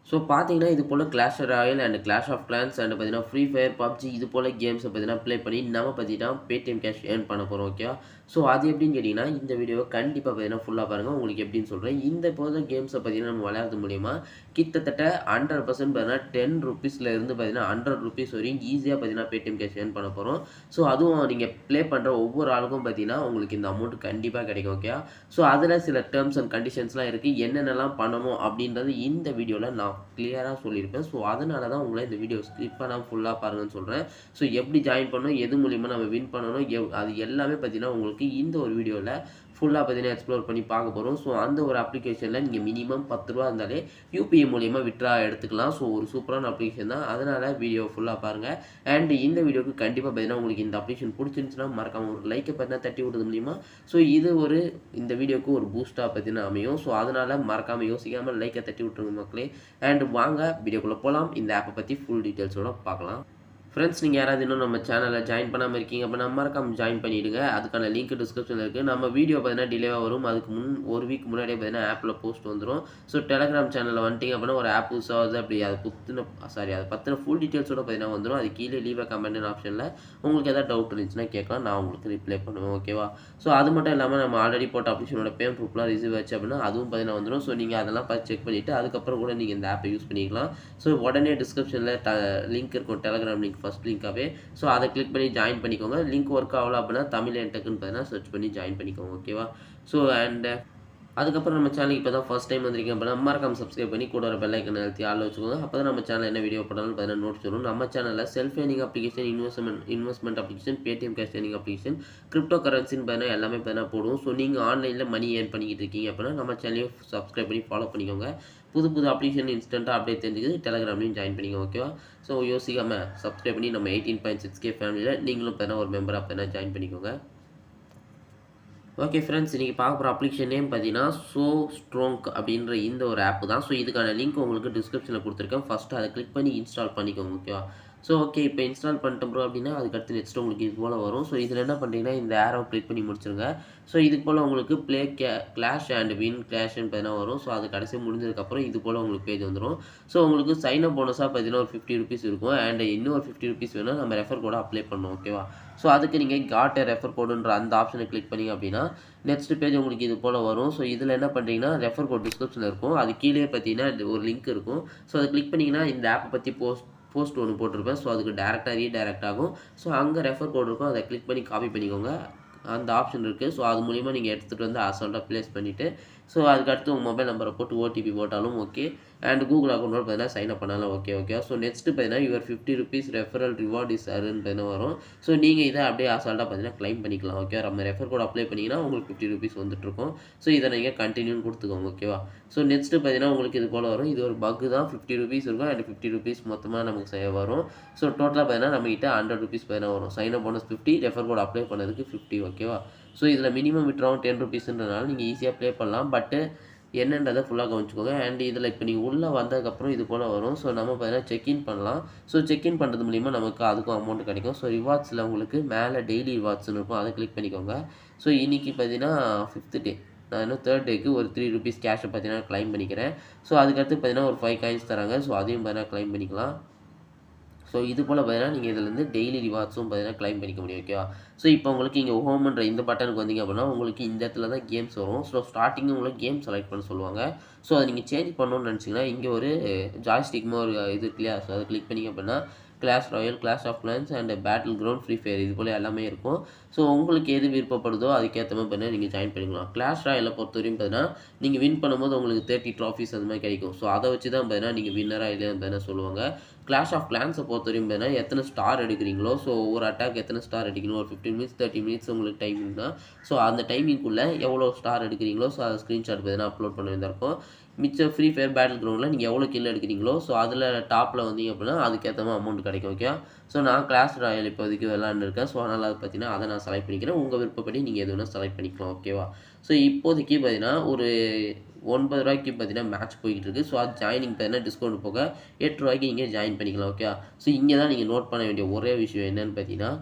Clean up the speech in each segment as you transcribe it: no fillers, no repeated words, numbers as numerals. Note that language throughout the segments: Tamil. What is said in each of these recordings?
ஸோ பார்த்தீங்கன்னா, இது போல Clash Royale and Clash of Clans and பார்த்தீங்கன்னா, ஃப்ரீ ஃபயர், பப்ஜி இது போல கேம்ஸை பார்த்தீங்கன்னா ப்ளே பண்ணி நம்ம பார்த்தீங்கன்னா பேடிஎம் கேஷ் ஏர்ன் பண்ண போகிறோம். ஓகேவா? ஸோ அது எப்படின்னு கேட்டிங்கன்னா, இந்த வீடியோவை கண்டிப்பாக பார்த்தீங்கன்னா ஃபுல்லாக பாருங்கள். உங்களுக்கு எப்படின்னு சொல்கிறேன். இந்த போல கேம்ஸை பார்த்தீங்கன்னா நம்ம விளையாடுறது மூலிமா கிட்டத்தட்ட 100% பார்த்தீங்கன்னா ₹10 பார்த்தீங்கன்னா ₹100 வரையும் ஈஸியாக பார்த்தீங்கன்னா பேடிஎம் கேஷ் ஏர்ன் பண்ண போகிறோம். ஸோ அதுவும் நீங்கள் ப்ளே பண்ணுற ஒவ்வொரு ஆளுக்கும் பார்த்தீங்கன்னா உங்களுக்கு இந்த அமௌண்ட் கண்டிப்பாக கிடைக்கும். ஓகேவா? ஸோ அதில் சில டேர்ம்ஸ் அண்ட் கண்டிஷன்ஸ்லாம் இருக்குது. என்னென்னலாம் பண்ணணும் அப்படின்றது இந்த வீடியோவில் நான் கிளியராக சொல்லியிருப்பேன். ஸோ அதனால தான் உங்களை இந்த வீடியோ ஸ்கிப் பண்ணாமல் ஃபுல்லாக பாருங்கன்னு சொல்கிறேன். ஸோ எப்படி ஜாயின் பண்ணணும், எது மூலிமா நம்ம வின் பண்ணணும், அது எல்லாமே பார்த்தீங்கன்னா உங்களுக்கு இந்த ஒரு வீடியோவில் ஃபுல்லாக பார்த்தீங்கன்னா எக்ஸ்ப்ளோர் பண்ணி பார்க்க போகிறோம். ஸோ அந்த ஒரு அப்ளிகேஷனில் நீங்கள் மினிமம் ₹10 இருந்தாலே யூபிஐ மூலிமா வித்ட்ரா எடுத்துக்கலாம். ஸோ ஒரு சூப்பரான அப்ளிகேஷன் தான். அதனால் வீடியோ ஃபுல்லாக பாருங்கள். அண்ட் இந்த வீடியோக்கு கண்டிப்பாக பார்த்தீங்கன்னா உங்களுக்கு இந்த அப்ளிகேஷன் பிடிச்சிருந்துச்சுன்னா மறக்காமல் ஒரு லைக்கை பார்த்தீங்கன்னா தட்டி விடுறது மூலிமா ஸோ இது இந்த வீடியோக்கு ஒரு பூஸ்ட்டாக பார்த்தீங்கன்னா அமையும். ஸோ அதனால் மறக்காமல் யோசிக்காமல் லைக்கை தட்டி விட்டுருங்க மக்களே. அண்ட் வாங்க வீடியோக்குள்ளே போகலாம். இந்த ஆப்பை பற்றி ஃபுல் டீட்டெயில்ஸோட பார்க்கலாம். ஃப்ரெண்ட்ஸ், நீங்கள் யாராவது இன்னும் நம்ம சேனலில் ஜாயின் பண்ணாமல் இருக்கீங்க அப்படின்னா மறக்காம ஜாயின் பண்ணிவிடுங்க. அதுக்கான லிங்க் டிஸ்கிரிப்ஷனில் இருக்குது. நம்ம வீடியோ பார்த்தீங்கன்னா டிலேவாக வரும். அதுக்கு ஒரு வீக் முன்னாடியே பார்த்தீங்கன்னா ஆப்பில் போஸ்ட் வந்துடும். ஸோ டெலகிராம் சேனலில் வந்துட்டிங்க அப்படின்னா ஒரு ஆப் புதுசாக வருது. அப்படி அதை பற்றின ஃபுல் டீட்டெயில்ஸோட பார்த்தீங்கன்னா வந்துடும். அது கீழே லீவ் கமெண்ட் ஆப்ஷனில் உங்களுக்கு எதாவது டவுட் இருந்துச்சுன்னா கேட்கலாம். நான் உங்களுக்கு ரிப்ளை பண்ணுவேன். ஓகேவா? ஸோ அது மட்டும் இல்லாமல் நம்ம ஆல்ரெடி போட்ட அப்ளிகேஷனோட பேமெண்ட் ப்ரூஃப்லாம் ரிசீவ் ஆச்சு அப்படின்னா அதுவும் பார்த்தீங்கன்னா வந்துடும். ஸோ நீங்கள் அதெல்லாம் பார்த்து செக் பண்ணிவிட்டு அதுக்கப்புறம் கூட நீங்கள் இந்த ஆப்பை யூஸ் பண்ணிக்கலாம். ஸோ உடனே டிஸ்கிரிப்ஷனில் லிங்க் இருக்கும். டெலகிராம் லிங்க் ஃபஸ்ட் லிங்காகவே. ஸோ அதை கிளிக் பண்ணி ஜாயின் பண்ணிக்கோங்க. லிங்க் ஒர்க் ஆகல அப்படின்னா தமிழ் என்டெக்குன்னு பார்த்தீங்கன்னா சர்ச் பண்ணி ஜாயின் பண்ணிக்கோங்க. ஓகேவா? ஸோ அதுக்கப்புறம் நம்ம சேனலுக்கு இப்போ தான் ஃபஸ்ட் டைம் வந்திருக்கீங்க அப்படின்னா மறக்காம சப்ஸ்கிரைப் பண்ணி கூட ஒரு பெல் ஐக்கனை அழுத்தி ஆள் வச்சுக்கோங்க. அப்போ தான் நம்ம சேனல் என்ன வீடியோ போட்டாலும் பார்த்தீங்கன்னா நோட்ஸ் வரும். நம்ம சேனலில் self earning application, investment application, Paytm cash earning application, crypto கரன்சின்னு பார்த்தீங்கன்னா எல்லாமே பார்த்தீங்கன்னா போடுவோம். ஸோ நீங்கள் ஆன்லைனில் மணி ஏர்ன் பண்ணிக்கிட்டு இருக்கீங்க அப்படின்னா நம்ம சேனலையும் சப்ஸ்கிரைப் பண்ணி ஃபாலோ பண்ணிக்கோங்க. புது அப்ளிகேஷன் இன்ஸ்டண்ட்டாக அப்டேட் தெரிஞ்சுக்குது. டெலகிராம்லையும் ஜாயின் பண்ணிக்கோங்க. ஓகேவா? ஸோ யோசிக்காமல் சப்ஸ்கிரைப் பண்ணி நம்ம 18.6K ஃபேமிலியில் நீங்களும் பார்த்தீங்கன்னா ஒரு மெம்பராக பார்த்தீங்கன்னா ஜாயின் பண்ணிக்கோங்க. ஓகே ஃப்ரெண்ட்ஸ், இன்றைக்கி பார்க்க போகிற அப்ளிகேஷன் நேம் பார்த்தீங்கன்னா ஸோ ஸ்ட்ராங் அப்படின்ற இந்த ஒரு ஆப் தான். ஸோ இதுக்கான லிங்க் உங்களுக்கு டிஸ்கிரிப்ஷனில் கொடுத்துருக்கேன். ஃபஸ்ட்டு அதை கிளிக் பண்ணி இன்ஸ்டால் பண்ணிக்கோங்க. ஓகேவா? ஸோ ஓகே, இப்போ இன்ஸ்டால் பண்ணிட்டோம் ப்ரோ அப்படின்னா அதுக்கடுத்து நெக்ஸ்ட் உங்களுக்கு இது போல் வரும். ஸோ இதில் என்ன பண்ணுறீங்கன்னா இந்த ஆரோ கிளிக் பண்ணி முடிச்சுருங்க. ஸோ இது போல் உங்களுக்கு ப்ளே கிளாஷ் அண்ட் வின் கிளாஷ்னு பார்த்தீங்கன்னா வரும். ஸோ அது கடைசி முடிஞ்சதுக்கப்புறம் இது போல் உங்களுக்கு பேஜ் வந்துடும். ஸோ உங்களுக்கு சைன் அப் போனஸாக பார்த்தீங்கன்னா ஒரு ₹50 இருக்கும். அண்ட் இன்னும் ஒரு ₹50 வேணும் நம்ம ரெஃபர் கோட அப்ளை பண்ணணும். ஓகேவா? ஸோ அதுக்கு நீங்கள் காட் ரெஃபர் கோடுன்ற அந்த ஆப்ஷனை கிளிக் பண்ணி அப்படின்னா நெக்ஸ்ட் பேஜ் உங்களுக்கு இது போல் வரும். ஸோ இதில் என்ன பண்ணுறீங்கன்னா ரெஃபர் கோட் டிஸ்கிரிப்ஷனில் இருக்கும். அது கீழே பார்த்தீங்கன்னா ஒரு லிங்க் இருக்கும். ஸோ அதை கிளிக் பண்ணிங்கன்னா இந்த ஆப்பை பற்றி போஸ்ட் ஒன்று போட்டிருப்பேன். ஸோ அதுக்கு டேரெக்டாக ரீடைரக்ட் ஆகும். ஸோ அங்கே ரெஃபர் கோட் இருக்கும். அதை கிளிக் பண்ணி காப்பி பண்ணிக்கோங்க. அந்த ஆப்ஷன் இருக்குது. ஸோ அது மூலிமா நீங்கள் எடுத்துகிட்டு வந்து அசால்ட்டாக ப்ளேஸ் பண்ணிவிட்டு ஸோ அதுக்கடுத்து உங்கள் மொபைல் நம்பரை போட்டு ஓடிபி போட்டாலும் ஓகே. அண்ட் கூகுள் அக்கௌண்ட்டோட பார்த்தீங்கன்னா சைன் அப் பண்ணாலும் ஓகே. ஸோ நெக்ஸ்ட்டு பார்த்தீங்கன்னா யுவர் ₹50 ரெஃபரல் ரிவார்ட் இஸ் அருன்னு பார்த்தீங்கன்னா வரும். ஸோ நீங்கள் இதை அப்படியே அசால்ட்டாக பார்த்தீங்கன்னா கிளைம் பண்ணிக்கலாம். ஓகே, நம்ம ரெஃபர் கோட் அப்ளை பண்ணிங்கன்னா உங்களுக்கு ₹50 வந்துட்டுருக்கும். ஸோ இதை நீங்கள் கண்டினியூன்னு கொடுத்துக்கோங்க. ஓகேவா? ஸோ நெக்ஸ்ட்டு பார்த்தீங்கன்னா உங்களுக்கு இது போல் வரும். இது ஒரு பக்கு தான். ₹50 இருக்கும் அண்ட் ₹50 மொத்தமாக நமக்கு வரும். ஸோ டோட்டலாக பார்த்தீங்கன்னா நம்மகிட்ட ₹100 பார்த்தீங்கன்னா வரும். Sign up bonus 50, refer code apply பண்ணதுக்கு 50. ஓகேவா? ஸோ இதில் மினிமம் விட்ராவும் ₹10ன்றதுனால நீங்கள் ஈஸியாக ப்ளே பண்ணலாம். பட்டு என்னன்றதை ஃபுல்லாக கவனிச்சுக்கோங்க. அண்ட் இதில் இப்போ நீங்கள் உள்ளே வந்ததுக்கப்புறம் இது போல் வரும். ஸோ நம்ம பார்த்தீங்கன்னா செக்இன் பண்ணலாம். ஸோ செக்இன் பண்ணுறது மூலிமா நமக்கு அதுக்கும் அமௌண்ட் கிடைக்கும். ஸோ ரிவார்ட்ஸில் உங்களுக்கு மேலே டெய்லி ரிவார்ட்ஸ்னு இருக்கும். அதை கிளிக் பண்ணிக்கோங்க. ஸோ இன்றைக்கி பார்த்தீங்கன்னா 5th டே, நான் இன்னும் 3rd டேக்கு ஒரு ₹3 கேஷை பார்த்தீங்கன்னா கிளைம் பண்ணிக்கிறேன். ஸோ அதுக்கடுத்து பார்த்தீங்கன்னா ஒரு 5 காயின்ஸ் தராங்க. ஸோ அதையும் பார்த்தீங்கன்னா கிளைம் பண்ணிக்கலாம். ஸோ இது போல் பார்த்தீங்கன்னா நீங்கள் இதிலேருந்து டெய்லி ரிவார்ட்ஸும் பார்த்தீங்கன்னா கிளைம் பண்ணிக்க முடியும். ஓகேவா? ஸோ இப்போ உங்களுக்கு இங்கே ஹோம்ன்ற இந்த பட்டனுக்கு வந்தீங்க அப்படின்னா உங்களுக்கு இந்த இடத்துல தான் கேம்ஸ் வரும். ஸோ ஸ்டார்டிங்கு உங்களுக்கு கேம் செலக்ட் பண்ண சொல்லுவாங்க. ஸோ அதை நீங்கள் சேஞ்ச் பண்ணணும்னு நினச்சிங்கன்னா இங்கே ஒரு ஜாய்ஸ்டிக்மா ஒரு இது இருக்கு இல்லையா? ஸோ அதை கிளிக் பண்ணிங்க அப்படின்னா Clash Royale, Clash of Clans and Battle Ground, Free Fire இது போல் எல்லாமே இருக்கும். ஸோ உங்களுக்கு எது விருப்பப்படுதோ அதுக்கேற்ற மாதிரி பார்த்தீங்கன்னா நீங்கள் ஜாயின் பண்ணிக்கலாம். கிளாஷ் ராயலை பொறுத்தவரையும் பார்த்தீங்கன்னா நீங்கள் வின் பண்ணும்போது உங்களுக்கு 30 ட்ராஃபிஸ் அந்த மாதிரி கிடைக்கும். ஸோ அதை வச்சு தான் பார்த்தீங்கன்னா நீங்கள் வின்னராக இல்லையான்னு பார்த்தீங்கன்னா சொல்லுவாங்க. கிளாஷ் ஆஃப் கிளான்ஸை பொறுத்தவரையும் பார்த்தீங்கன்னா எத்தனை ஸ்டார் எடுக்கிறீங்களோ, ஸோ ஒரு அட்டாக் எத்தனை ஸ்டார் அடிக்கணும், ஒரு 15 மினிட்ஸ் 30 மினிட்ஸ் உங்களுக்கு டைமிங் தான். ஸோ அந்த டைமிங்குள்ளே எவ்வளோ ஸ்டார் எடுக்கிறீங்களோ ஸோ அதை ஸ்க்ரீன்ஷாட் பார்த்தீங்கன்னா அப்லோட் பண்ண வேண்டியதாக இருக்கும். மிச்சம் ஃப்ரீ ஃபயர் பேட்டில் கிரவுண்டில் நீங்கள் எவ்வளோ கில் எடுக்கிறீங்களோ ஸோ அதில் டாப்பில் வந்தீங்க அப்படின்னா அதுக்கேற்ற மாதிரி அமௌண்ட் கிடைக்கும். ஓகே, ஸோ நான் கிளாஷ் ராயல் இப்போதைக்கு விளாண்டுருக்கேன். ஸோ அதனால் அதை பார்த்தீங்கன்னா அதை நான் செலக்ட் பண்ணிக்கிறேன். உங்கள் விருப்பப்படி நீங்கள் எது வேணால் செலக்ட் பண்ணிக்கலாம். ஓகேவா? ஸோ இப்போதைக்கு பார்த்தீங்கன்னா ஒரு ₹9 பார்த்தீங்கன்னா மேட்ச் போய்கிட்டு இருக்குது. ஸோ அது ஜாயினிங் பார்த்தீங்கன்னா டிஸ்கவுண்ட் போக ₹8 இங்கே ஜாயின் பண்ணிக்கலாம். ஓகே, ஸோ இங்கே தான் நீங்கள் நோட் பண்ண வேண்டிய ஒரே விஷயம் என்னென்னு பார்த்தீங்கன்னா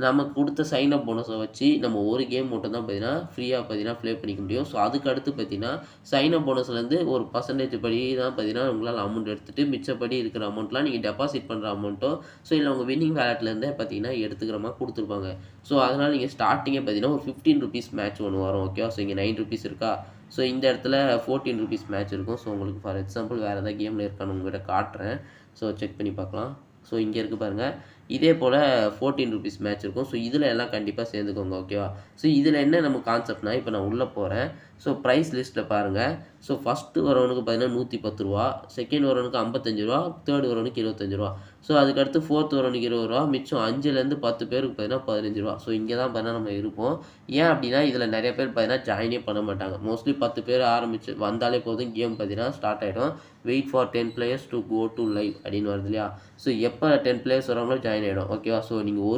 நம்ம கொடுத்த சைன் அப் போனஸை வச்சு நம்ம ஒரு கேம் மட்டும் தான் பார்த்தீங்கன்னா ஃப்ரீயாக பார்த்தீங்கன்னா ப்ளே பண்ணிக்க முடியும். ஸோ அதுக்கு அடுத்து பார்த்தீங்கன்னா சைன் அப் போனஸ்லேருந்து ஒரு பர்சன்டேஜ் படி தான் பார்த்தீங்கன்னா உங்களால் அமௌண்ட் எடுத்துகிட்டு மிச்சப்படி இருக்கிற அமௌண்ட்லாம் நீங்கள் டெபாசிட் பண்ணுற அமௌண்ட்டோ ஸோ இல்லை உங்கள் வின்னிங் வேலட்லேருந்தே பார்த்தீங்கன்னா எடுத்துக்கிற மாதிரி கொடுத்துருப்பாங்க. ஸோ அதனால் நீங்கள் ஸ்டார்டிங்கே பார்த்தீங்கன்னா ஒரு 15 ருபீஸ் மேட்ச் ஒன்று வரும். ஓகேவா? ஸோ இங்கே 9 ருபீஸ் இருக்கா? ஸோ இந்த இடத்துல 14 ருபீஸ் மேட்ச் இருக்கும். ஸோ உங்களுக்கு ஃபார் எக்ஸாம்பிள் வேறு ஏதாவது கேமில் இருக்கான்னு உங்கள்கிட்ட காட்டுறேன். ஸோ செக் பண்ணி பார்க்கலாம். ஸோ இங்கே இருக்குது பாருங்கள். இதே போல் 14 ருபீஸ் மேட்ச் இருக்கும். ஸோ இதில் எல்லாம் கண்டிப்பாக சேர்ந்துக்கோங்க. ஓகேவா? ஸோ இதில் என்ன நம்ம கான்செப்ட்னா, இப்போ நான் உள்ளே போகிறேன். ஸோ ப்ரைஸ் லிஸ்ட்டில் பாருங்கள். ஸோ ஃபஸ்ட்டு வரவனுக்கு பார்த்தீங்கன்னா 110 ரூபா, செகண்ட் வரவனுக்கு 55 ரூபா, தேர்ட் வரவனுக்கு 25 ரூபா. ஸோ அதுக்கடுத்து ஃபோர்த் வரவனுக்கு 20 ரூபா, மிச்சம் 5லேருந்து 10 பேருக்கு பார்த்தீங்கன்னா 15 ரூபா. ஸோ இங்கே தான் பார்த்தீங்கன்னா நம்ம இருப்போம். ஏன் அப்படின்னா இதில் நிறைய பேர் பார்த்தீங்கன்னா ஜாயினே பண்ண மாட்டாங்க. மோஸ்ட்லி 10 பேர் ஆரம்பிச்சு வந்தாலே போதும், கேம் பார்த்தீங்கன்னா ஸ்டார்ட் ஆகிடும். Wait for 10 players to go to live அப்படின்னு வருது இல்லையா? ஸோ எப்போ 10 players வரவங்களோ ஜாயின் ஆகிடும். ஓகேவா? ஸோ நீங்கள்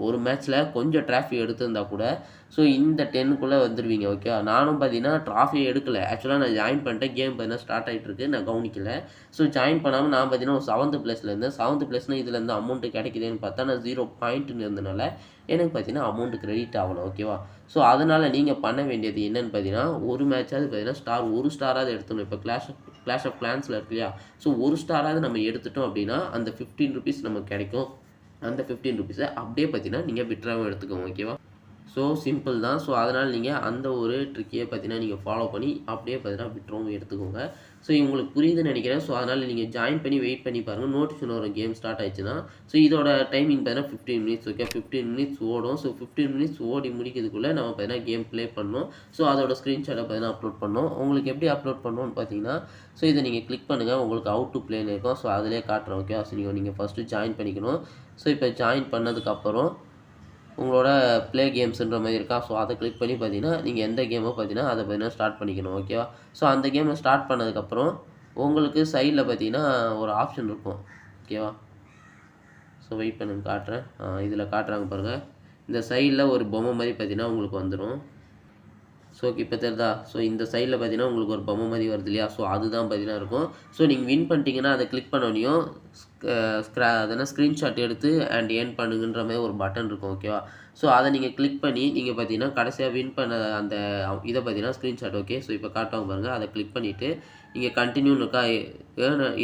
ஒரு மேட்ச்சில் கொஞ்சம் ட்ராஃபி எடுத்திருந்தா கூட ஸோ இந்த 10க்குள்ளே வந்துடுவீங்க. ஓகேவா? நானும் பார்த்தீங்கன்னா ட்ராஃபியை எடுக்கலை. ஆக்சுவலாக நான் ஜாயின் பண்ணிட்டேன். கேம் பார்த்தீங்கன்னா ஸ்டார்ட் ஆகிட்டு இருக்கு, நான் கவனிக்கலை. ஸோ ஜாயின் பண்ணாமல் நான் பார்த்தீங்கன்னா ஒரு 7th பிளேஸில் இருந்தேன். 7th பிளேஸ்னால் இதுலேருந்து அமௌண்ட்டு கிடைக்குதுன்னு பார்த்தா நான் 0 பாயிண்ட்டுன்னு இருந்தனால எனக்கு பார்த்தீங்கன்னா அமௌண்ட்டு கிரெடிட் ஆகணும். ஓகேவா? ஸோ அதனால் நீங்கள் பண்ண வேண்டியது என்னென்னு பார்த்தீங்கன்னா, ஒரு மேட்சாவது பார்த்தீங்கன்னா ஒரு ஸ்டாராவது எடுத்துக்கணும். இப்போ கிளாஷ் ஆஃப் கிளான்ஸில் இருக்கு இல்லையா? ஸோ ஒரு ஸ்டாராவது நம்ம எடுத்துட்டோம் அப்படின்னா அந்த 15 ருபீஸ் நமக்கு கிடைக்கும். அந்த 15 ருபீஸை அப்படியே பார்த்தீங்கன்னா நீங்கள் விட்ராவும் எடுத்துக்கோங்க. ஓகேவா? ஸோ சிம்பிள் தான். ஸோ அதனால் நீங்கள் அந்த ஒரு ட்ரிக்கையே பார்த்தீங்கன்னா நீங்கள் ஃபாலோ பண்ணி அப்படியே பார்த்தீங்கன்னா விட்ராவும் எடுத்துக்கோங்க. ஸோ உங்களுக்கு புரியுதுன்னு நினைக்கிறேன். ஸோ அதனால் நீங்கள் ஜாயின் பண்ணி வெயிட் பண்ணி பாருங்கள். நோட்டிஃபிகேஷன் ஒரு கேம் ஸ்டார்ட் ஆயிடுச்சுன்னா ஸோ இதோட டைமிங் பார்த்தீங்கன்னா 15 மினிட்ஸ். ஓகே, 15 மினிட்ஸ் ஓடும். ஸோ 15 மினிட்ஸ் ஓடி முடிக்கிறதுக்குள்ளே நம்ம பார்த்தீங்கன்னா கேம் ப்ளே பண்ணணும். ஸோ அதோட ஸ்க்ரீன்ஷாட்டை பார்த்தீங்கன்னா அப்லோட் பண்ணணும். உங்களுக்கு எப்படி அப்லோட் பண்ணணும்னு பார்த்தீங்கன்னா, ஸோ இதை நீங்கள் கிளிக் பண்ணுங்கள். உங்களுக்கு அவுட் டு ப்ளேன்னு இருக்கும். ஸோ அதிலே காட்டுறேன். ஓகே, ஸோ நீங்கள் ஃபஸ்ட்டு ஜாயின் பண்ணிக்கணும். ஸோ இப்போ ஜாயின் பண்ணதுக்கப்புறம் உங்களோட ப்ளே கேம்ஸுன்ற மாதிரி இருக்கா? ஸோ அதை கிளிக் பண்ணி பார்த்தீங்கன்னா நீங்கள் எந்த கேமோ பார்த்தீங்கன்னா அதை பார்த்தீங்கன்னா ஸ்டார்ட் பண்ணிக்கணும். ஓகேவா? ஸோ அந்த கேமை ஸ்டார்ட் பண்ணதுக்கப்புறம் உங்களுக்கு சைடில் பார்த்தீங்கன்னா ஒரு ஆப்ஷன் இருக்கும். ஓகேவா? ஸோ வெயிட் பண்ணுங்க, காட்டுறேன். இதில் காட்டுறாங்க பாருங்கள். இந்த சைடில் ஒரு பொம்மை மாதிரி பார்த்தீங்கன்னா உங்களுக்கு வந்துடும். ஸோ இப்போ தெரியுதா? ஸோ இந்த சைடில் பார்த்தீங்கன்னா உங்களுக்கு ஒரு பொம்மை மாதிரி வருது இல்லையா? ஸோ அதுதான் பார்த்தீங்கன்னா இருக்கும். ஸோ நீங்கள் வின் பண்ணிட்டீங்கன்னா அதை கிளிக் பண்ணோனையும் அதனால் ஸ்க்ரீன்ஷாட் எடுத்து அண்ட் ஏர்ன் பண்ணுங்கன்ற மாதிரி ஒரு பட்டன் இருக்கும். ஓகேவா? ஸோ அதை நீங்கள் கிளிக் பண்ணி நீங்கள் பார்த்தீங்கன்னா கடைசியாக வின் பண்ண அந்த இதை பார்த்தீங்கன்னா ஸ்க்ரீன்ஷாட். ஓகே, ஸோ இப்போ காட்டுவாங்க பாருங்கள். அதை கிளிக் பண்ணிவிட்டு நீங்கள் கண்டினியூன்னு இருக்கா,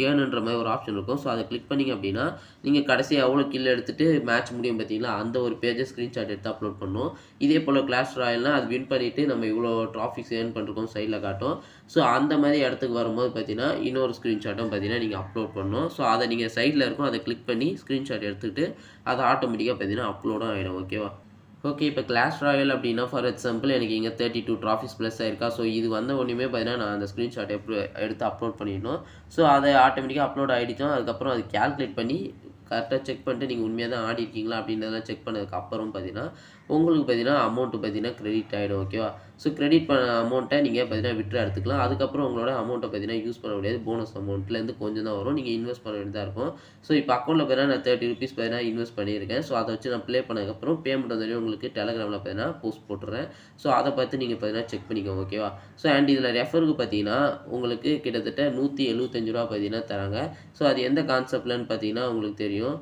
ஏர்னுன்ற மாதிரி ஒரு ஆப்ஷன் இருக்கும். ஸோ அதை கிளிக் பண்ணிங்க அப்படின்னா நீங்கள் கடைசியாக எவ்வளோ கில் எடுத்துகிட்டு மேட்ச் முடியும் பார்த்தீங்களா, அந்த ஒரு பேஜை ஸ்க்ரீன்ஷாட் எடுத்து அப்லோட் பண்ணணும். இதே போல் கிளாஷ் ராயல்னால் அது வின் பண்ணிவிட்டு நம்ம இவ்வளோ ட்ராஃபிக்ஸ் ஏர்ன் பண்ணிருக்கோம் சைடில் காட்டும். ஸோ அந்த மாதிரி இடத்துக்கு வரும்போது பார்த்தீங்கன்னா இன்னொரு ஸ்க்ரீன்ஷாட்டும் பார்த்தீங்கன்னா நீங்கள் அப்லோட் பண்ணணும். ஸோ அதை நீங்கள் சைடில் இருக்கும், அதை கிளிக் பண்ணி ஸ்க்ரீன்ஷாட் எடுத்துக்கிட்டு அது ஆட்டோமேட்டிக்காக பார்த்தீங்கன்னா அப்லோடும் ஆகிடும். ஓகேவா? ஓகே, இப்போ கிளாஷ் ராயல் அப்படின்னா ஃபார் எக்ஸாம்பிள் எனக்கு இங்கே 32 ட்ராஃபிஸ் ப்ளஸ் ஆயிருக்கா. ஸோ இது வந்த ஒன்றுமே பார்த்தீங்கன்னா நான் அந்த ஸ்க்ரீன்ஷாட் எடுத்து அப்லோட் பண்ணிடணும். ஸோ அதை ஆட்டோமேட்டிக்காக அப்லோட் ஆகிடுச்சோம். அதுக்கப்புறம் அது கேல்குலேட் பண்ணி கரெக்டாக செக் பண்ணிட்டு நீங்கள் உண்மையாக தான் ஆடி இருக்கீங்களா அப்படின்றதெல்லாம் செக் பண்ணதுக்கப்புறம் பார்த்தீங்கன்னா உங்களுக்கு பார்த்தீங்கன்னா அமௌண்ட்டு பார்த்தீங்கன்னா கிரெடிட் ஆகிடும். ஓகேவா? ஸோ கிரெடிட் பண்ண அமௌண்ட்டை நீங்கள் பார்த்தீங்கன்னா விட்ரா எடுத்துக்கலாம். அதுக்கப்புறம் உங்களோட அமௌண்ட்டை பார்த்தீங்கன்னா யூஸ் பண்ண முடியாது. போனஸ் அமௌண்ட்லேருந்து கொஞ்சம் தான் வரும். நீங்கள் இன்வெஸ்ட் பண்ண வேண்டியதாக இருக்கும். ஸோ இப்போ அக்கௌண்ட்டில் பார்த்தீங்கன்னா நான் 30 ருபீஸ் பார்த்தீங்கன்னா இன்வெஸ்ட் பண்ணியிருக்கேன். ஸோ அதை வச்சு நான் ப்ளே பண்ணதுக்கப்புறம் பேமெண்ட் வந்தாலும் உங்களுக்கு டெலகிராமில் பார்த்தீங்கன்னா போஸ்ட் போட்டுறேன். ஸோ அதை பார்த்து நீங்கள் பார்த்தீங்கன்னா செக் பண்ணிக்கோங்க. ஓகேவா? ஸோ அண்ட் இதில் ரெஃபருக்கு பார்த்தீங்கன்னா உங்களுக்கு கிட்டத்தட்ட 175 ரூபா பார்த்தீங்கன்னா தராங்க. ஸோ அது எந்த கான்செப்ட்லன்னு பார்த்தீங்கன்னா உங்களுக்கு தெரியும்.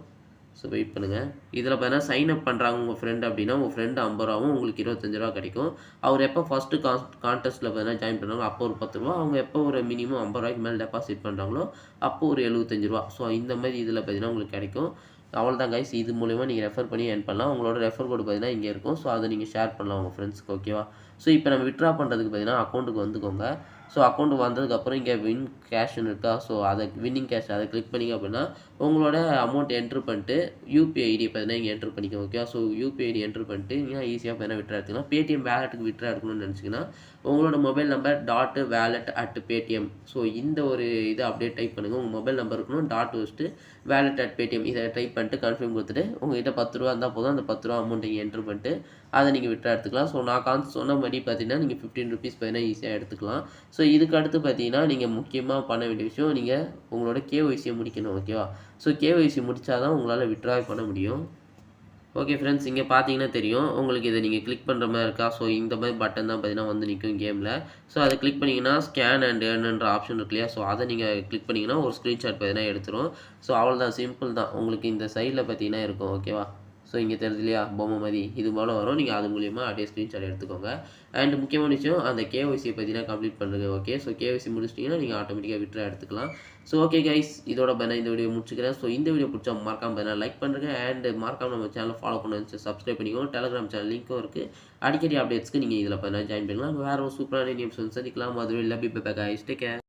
ஸோ வெயிட் பண்ணுங்கள். இதில் பார்த்தீங்கன்னா சைன் அப் பண்ணுறாங்க உங்கள் ஃப்ரெண்ட் அப்படின்னா உங்கள் ஃப்ரெண்டு 50 ரூபாவும் உங்களுக்கு 25 ரூபா கிடைக்கும். அவர் எப்போ ஃபஸ்ட்டு கான்டெஸ்ட்டில் பார்த்தீங்கன்னா ஜாயின் பண்ணுறாங்களோ அப்போ ஒரு 10 ரூபா, அவங்க எப்போ ஒரு மினிமம் 50 ரூபாய்க்கு மேலே டெபாசிட் பண்ணுறாங்களோ அப்போ ஒரு 75 ரூபா. ஸோ இந்த மாதிரி இதில் பார்த்தீங்கன்னா உங்களுக்கு கிடைக்கும். அவ்வளோதான் கைஸ். இது மூலிமா நீங்கள் ரெஃபர் பண்ணி ஏர்ன் பண்ணலாம். உங்களோட ரெஃபர் கோடு பார்த்தீங்கன்னா இங்கே இருக்கும். ஸோ அதை நீங்கள் ஷேர் பண்ணலாம் உங்கள் ஃப்ரெண்ட்ஸ்க்கு. ஓகேவா? ஸோ இப்போ நம்ம விட்ரா பண்ணுறதுக்கு பார்த்தீங்கன்னா அக்கௌண்ட்டுக்கு வந்துக்கோங்க. ஸோ அக்கௌண்ட்டு வந்ததுக்கப்புறம் இங்கே வின் கேஷ்னு இருக்கா? ஸோ அதை வின்னிங் கேஷ் அதை கிளிக் பண்ணிங்க அப்படின்னா உங்களோட அமௌண்ட் என்ட்ரு பண்ணிட்டு யூபிஐ ஐடி பார்த்தீங்கன்னா இங்கே என்ட்ரு பண்ணிக்கோங்க. Okay, so UPI ID enter பண்ணிட்டு நீங்கள் ஈஸியாக பார்த்தீங்கன்னா விட்ரா எடுத்துக்கலாம். பேடிஎம் வேலெட்டுக்கு விட்ரா எடுக்கணும்னு நினச்சிங்கன்னா உங்களோட மொபைல் நம்பர் .wallet@paytm. ஸோ இந்த ஒரு இதை அப்படியே டைப் பண்ணுங்கள். உங்கள் மொபைல் நம்பர் இருக்கணும், டாட் வச்சுட்டு wallet@paytm இதை டைப் பண்ணிட்டு கன்ஃபார்ம் கொடுத்துட்டு உங்கள்கிட்ட 10 ரூபா இருந்தால் போதும். அந்த 10 ரூபா அமௌண்ட் இங்கே என்ட்ரு பண்ணிட்டு அதை நீங்கள் விட்ரா எடுத்துக்கலாம். ஸோ நான் சொன்ன மாதிரி பார்த்தீங்கன்னா நீங்கள் 15 ருபீஸ் பார்த்தீங்கன்னா ஈஸியாக எடுத்துக்கலாம். ஸோ இதுக்கு அடுத்து பார்த்தீங்கன்னா நீங்கள் முக்கியமாக பண்ண வேண்டிய விஷயம் நீங்கள் உங்களோட கேஒய்சியை முடிக்கணும். ஓகேவா? ஸோ கேஒய்சி முடித்தா தான் உங்களால் விட்ரா பண்ண முடியும். ஓகே ஃப்ரெண்ட்ஸ், இங்கே பார்த்தீங்கன்னா தெரியும் உங்களுக்கு இதை நீங்கள் கிளிக் பண்ணுற மாதிரி இருக்கா? ஸோ இந்த மாதிரி பட்டன் தான் பார்த்தீங்கன்னா வந்து நிற்கும் கேமில். ஸோ அதை கிளிக் பண்ணிங்கன்னா ஸ்கேன் அண்ட் ஏர்னுன்ற ஆப்ஷன் இருக்கு இல்லையா? ஸோ அதை நீங்கள் கிளிக் பண்ணிங்கன்னா ஒரு ஸ்க்ரீன்ஷாட் பார்த்தீங்கன்னா எடுத்துரும். ஸோ அவ்வளோதான், சிம்பிள் தான். உங்களுக்கு இந்த சைடில் பார்த்தீங்கன்னா இருக்கும். ஓகேவா? ஸோ இங்கே தெரியுது இல்லையா பொம்மை மாதிரி இது போல் வரும். நீங்கள் அது மூலியமா அப்படியே ஸ்க்ரீன்ஷாட் எடுத்துக்கோங்க. அண்ட் முக்கியமான விஷயம் அந்த கேஒய்சியை பார்த்தீங்கன்னா கம்ப்ளீட் பண்ணுங்க. ஓகே, ஸோ கேஒய்சி முடிச்சிட்டிங்கன்னா நீங்கள் ஆட்டோமேட்டிக்காக விட்ரா எடுத்துக்கலாம். ஸோ ஓகே கைஸ், இதோட நான் இந்த வீடியோ முடிச்சுக்கிறேன். ஸோ இந்த வீடியோ பிடிச்சா மறக்காம லைக் பண்ணுங்க. அண்ட் மறக்காம நம்ம சேனலை ஃபாலோ பண்ணி சப்ஸ்கிரைப் பண்ணிக்கோங்க. டெலிகிராம் சேனல் லிங்க்கும் இருக்குது. அடிக்கடி அப்டேட்ஸ்க்கு நீங்கள் இதில் ஜாயின் பண்ணலாம். வேறு ஒரு சூப்பரான நியூஸ் வந்து சந்திக்கலாம். அதுவும் இல்லை bye bye guys, take care.